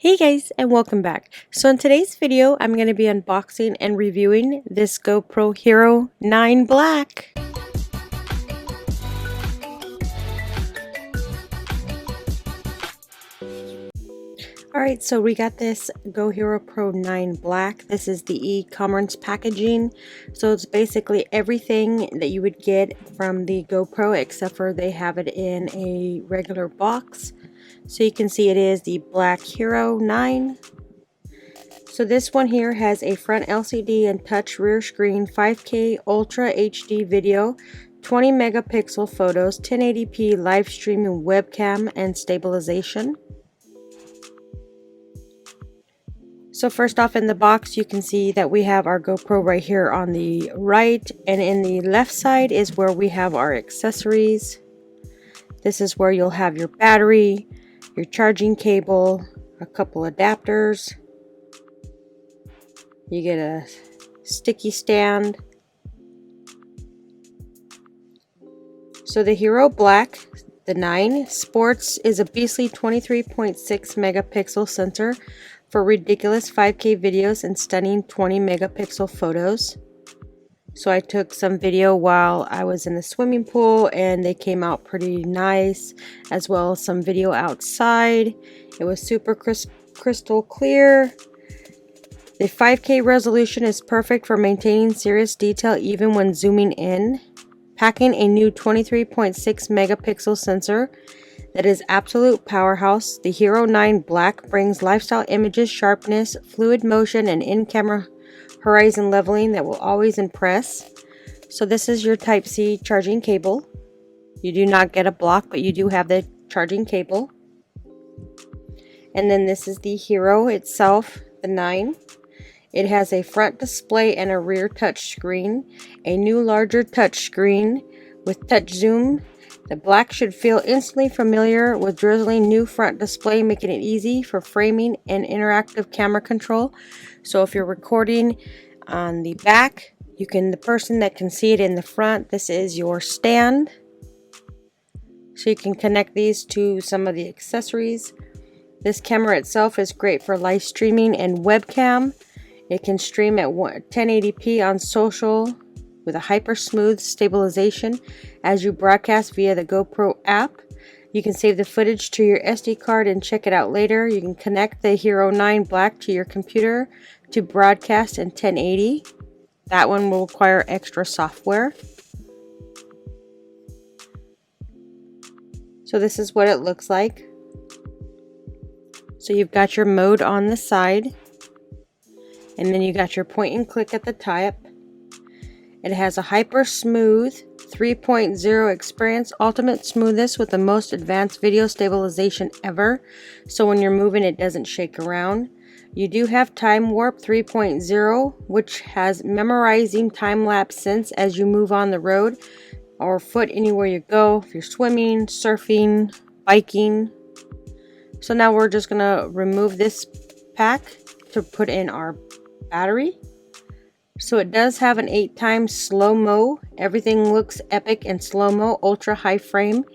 Hey guys, and welcome back. So in today's video, I'm going to be unboxing and reviewing this GoPro Hero 9 Black. Alright, so we got this GoHero Pro 9 Black. This is the e-commerce packaging. So it's basically everything that you would get from the GoPro, except for they have it in a regular box. So you can see it is the Black Hero 9. So this one here has a front LCD and touch rear screen, 5K Ultra HD video, 20 megapixel photos, 1080p live streaming webcam, and stabilization. So first off in the box, you can see that we have our GoPro right here on the right, and in the left side is where we have our accessories. This is where you'll have your battery, your charging cable, a couple adapters. You get a sticky stand. So the Hero Black, the 9 Sports, is a beastly 23.6 megapixel sensor for ridiculous 5K videos and stunning 20 megapixel photos. So I took some video while I was in the swimming pool and they came out pretty nice, as well as some video outside. It was super crystal clear. The 5K resolution is perfect for maintaining serious detail even when zooming in. Packing a new 23.6 megapixel sensor that is absolute powerhouse, the HERO9 Black brings lifestyle images, sharpness, fluid motion, and in-camera horizon leveling that will always impress. So this is your Type-C charging cable. You do not get a block, but you do have the charging cable. And then this is the Hero itself, the 9. It has a front display and a rear touch screen, a new larger touch screen with touch zoom. The Black should feel instantly familiar with drizzling new front display, making it easy for framing and interactive camera control. So if you're recording on the back, the person that can see it in the front, this is your stand. So you can connect these to some of the accessories. This camera itself is great for live streaming and webcam. It can stream at 1080p on social with a hyper smooth stabilization as you broadcast via the GoPro app. You can save the footage to your SD card and check it out later. You can connect the Hero 9 Black to your computer to broadcast in 1080. That one will require extra software. So this is what it looks like. So you've got your mode on the side, and then you got your point and click at the top. It has a hyper smooth 3.0 experience, ultimate smoothness with the most advanced video stabilization ever. So when you're moving, it doesn't shake around. You do have time warp 3.0, which has memorizing time-lapse sense as you move on the road or foot anywhere you go, if you're swimming, surfing, biking. So now we're just gonna remove this pack to put in our battery. So it does have an 8x slow-mo. Everything looks epic and slow-mo, ultra high frame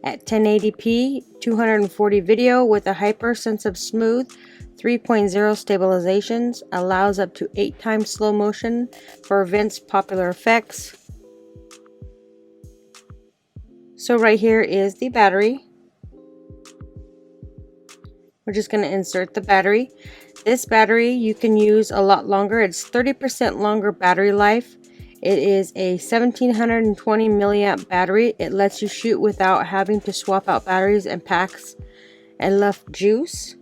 at 1080p, 240 video with a hypersensitive smooth 3.0 stabilizations, allows up to 8x slow motion for events popular effects. So right here is the battery. We're just going to insert the battery. This battery you can use a lot longer. It's 30% longer battery life. It is a 1720 milliamp battery. It lets you shoot without having to swap out batteries and packs and left juice.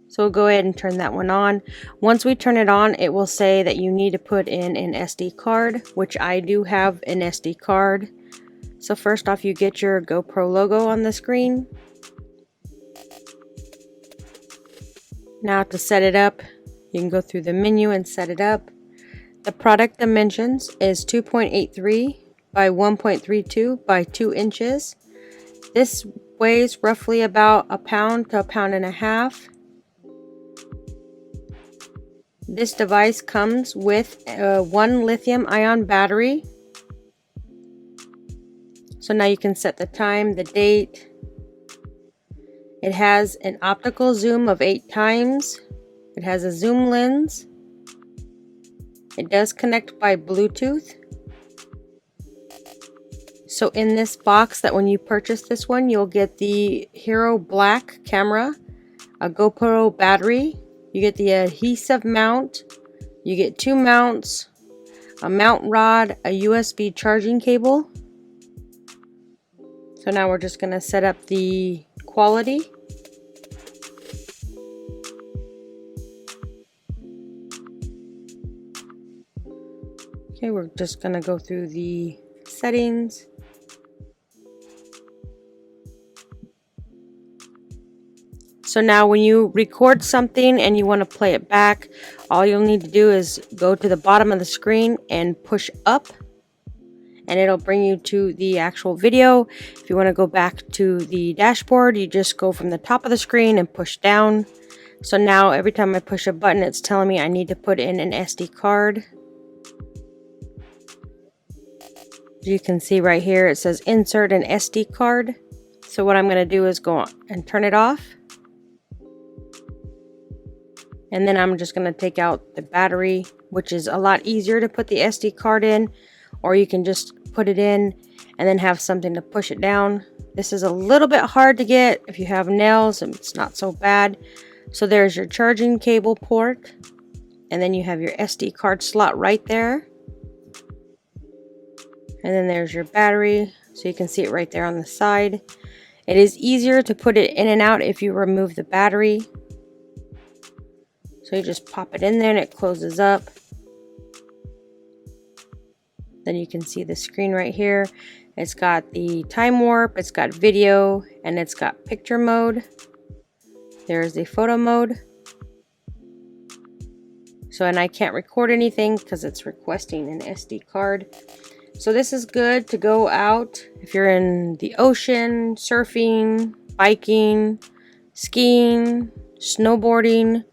So we'll go ahead and turn that one on. Once we turn it on, it will say that you need to put in an SD card, which I do have an SD card. So first off, you get your GoPro logo on the screen. Now to set it up, you can go through the menu and set it up. The product dimensions is 2.83 by 1.32 by 2 inches. This weighs roughly about a pound to a pound and a half. This device comes with one lithium-ion battery. So now you can set the time, the date, It has an optical zoom of 8 times. It has a zoom lens. It does connect by Bluetooth. So in this box, that when you purchase this one, you'll get the HERO Black camera, a GoPro battery, you get the adhesive mount, you get 2 mounts, a mount rod, a USB charging cable. So now we're just going to set up the quality. Okay, we're just going to go through the settings. So now when you record something and you want to play it back, all you'll need to do is go to the bottom of the screen and push up, and it'll bring you to the actual video. If you want to go back to the dashboard, you just go from the top of the screen and push down. So now every time I push a button, it's telling me I need to put in an SD card. As you can see right here, it says insert an SD card. So what I'm going to do is go on and turn it off. And then I'm just going to take out the battery, which is a lot easier to put the SD card in, or you can just put it in and then have something to push it down. This is a little bit hard to get. If you have nails, it's not so bad. So there's your charging cable port, and then you have your SD card slot right there. And then there's your battery, so you can see it right there on the side. It is easier to put it in and out if you remove the battery. So you just pop it in there and it closes up. Then you can see the screen right here. It's got the time warp, it's got video, and it's got picture mode. There's the photo mode. So, and I can't record anything because it's requesting an SD card. So this is good to go out if you're in the ocean, surfing, biking, skiing, snowboarding.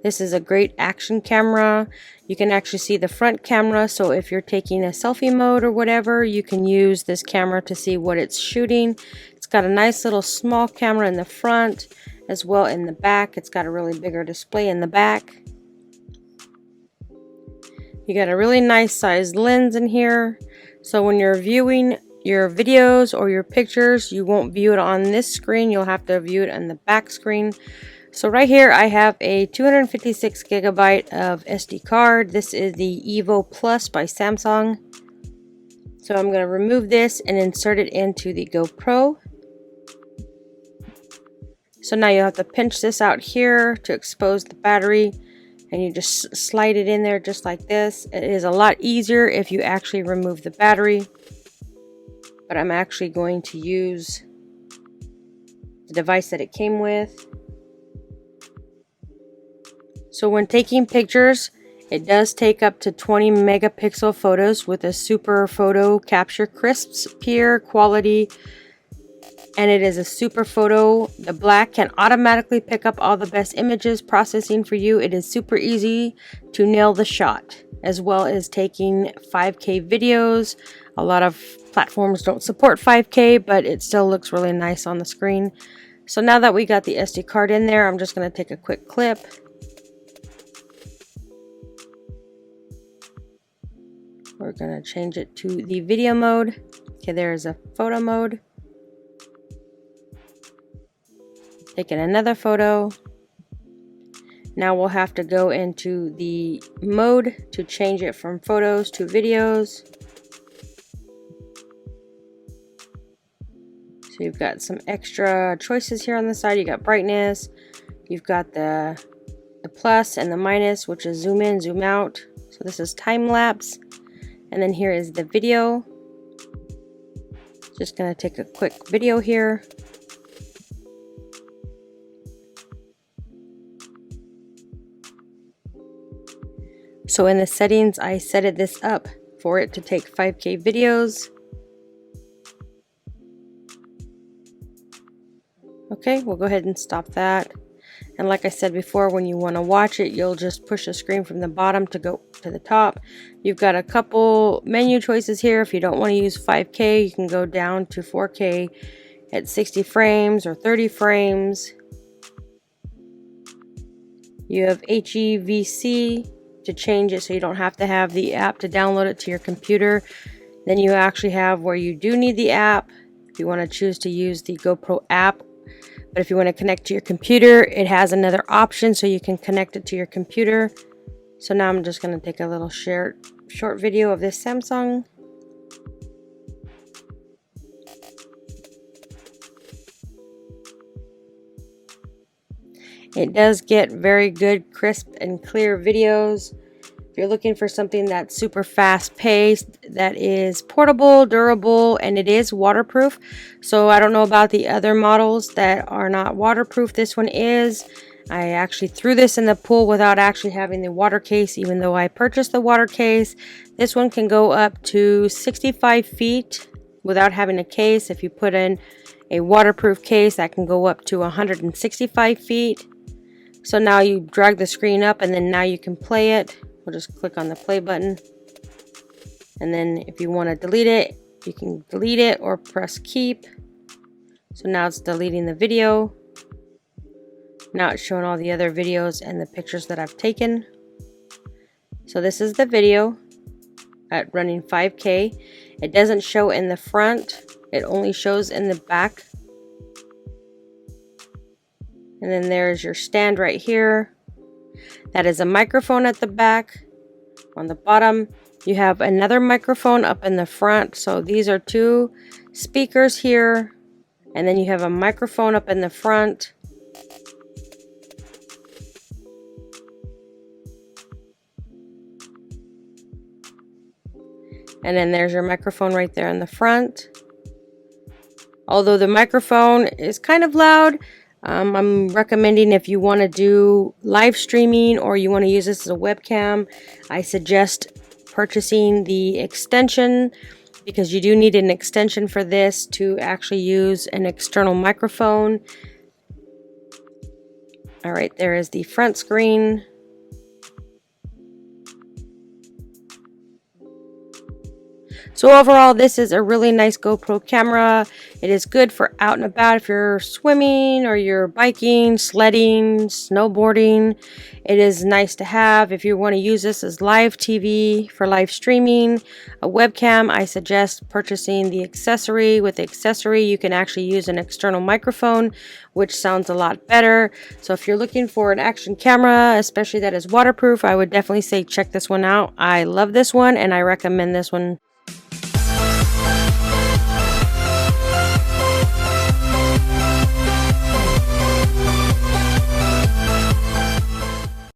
This is a great action camera. You can actually see the front camera, so if you're taking a selfie mode or whatever, you can use this camera to see what it's shooting. It's got a nice little small camera in the front, as well in the back. It's got a really bigger display in the back. You got a really nice sized lens in here, so when you're viewing your videos or your pictures, you won't view it on this screen. You'll have to view it on the back screen. So right here I have a 256 gigabyte of SD card. This is the Evo Plus by Samsung. So I'm going to remove this and insert it into the GoPro. So now you have to pinch this out here to expose the battery, and you just slide it in there just like this. It is a lot easier if you actually remove the battery, but I'm actually going to use the device that it came with. So when taking pictures, it does take up to 20 megapixel photos with a super photo capture, crisp, pure quality, and it is a super photo. The black can automatically pick up all the best images processing for you. It is super easy to nail the shot, as well as taking 5K videos. A lot of platforms don't support 5K, but it still looks really nice on the screen. So now that we got the SD card in there, I'm just going to take a quick clip. We're going to change it to the video mode. Okay, there's a photo mode. Taking another photo. Now we'll have to go into the mode to change it from photos to videos. So you've got some extra choices here on the side. You got brightness. You've got the plus and the minus, which is zoom in, zoom out. So this is time lapse. And then here is the video. Just going to take a quick video here. So in the settings, I set this up for it to take 5K videos. Okay, we'll go ahead and stop that. And like I said before, when you want to watch it, you'll just push the screen from the bottom to go to the top. You've got a couple menu choices here. If you don't want to use 5K, you can go down to 4K at 60 frames or 30 frames. You have HEVC to change it so you don't have to have the app to download it to your computer. Then you actually have where you do need the app if you want to choose to use the GoPro app. But if you want to connect to your computer, it has another option so you can connect it to your computer. So now I'm just going to take a little short video of this Samsung. It does get very good, crisp and clear videos. If you're looking for something that's super fast paced, that is portable, durable, and it is waterproof. So I don't know about the other models that are not waterproof. This one is. I actually threw this in the pool without actually having the water case, even though I purchased the water case. This one can go up to 65 feet without having a case. If you put in a waterproof case, that can go up to 165 feet. So now you drag the screen up and then now you can play it. We'll just click on the play button. And then if you want to delete it, you can delete it or press keep. So now it's deleting the video. Now it's showing all the other videos and the pictures that I've taken. So this is the video at running 5K. It doesn't show in the front. It only shows in the back. And then there's your stand right here. That is a microphone at the back. On the bottom, you have another microphone up in the front. So these are two speakers here. And then you have a microphone up in the front. And then there's your microphone right there in the front. Although the microphone is kind of loud, I'm recommending if you want to do live streaming or you want to use this as a webcam, I suggest purchasing the extension because you do need an extension for this to actually use an external microphone. All right, there is the front screen. So overall, this is a really nice GoPro camera. It is good for out and about if you're swimming or you're biking, sledding, snowboarding. It is nice to have if you want to use this as live TV for live streaming. A webcam, I suggest purchasing the accessory. With the accessory, you can actually use an external microphone, which sounds a lot better. So if you're looking for an action camera, especially that is waterproof, I would definitely say check this one out. I love this one and I recommend this one.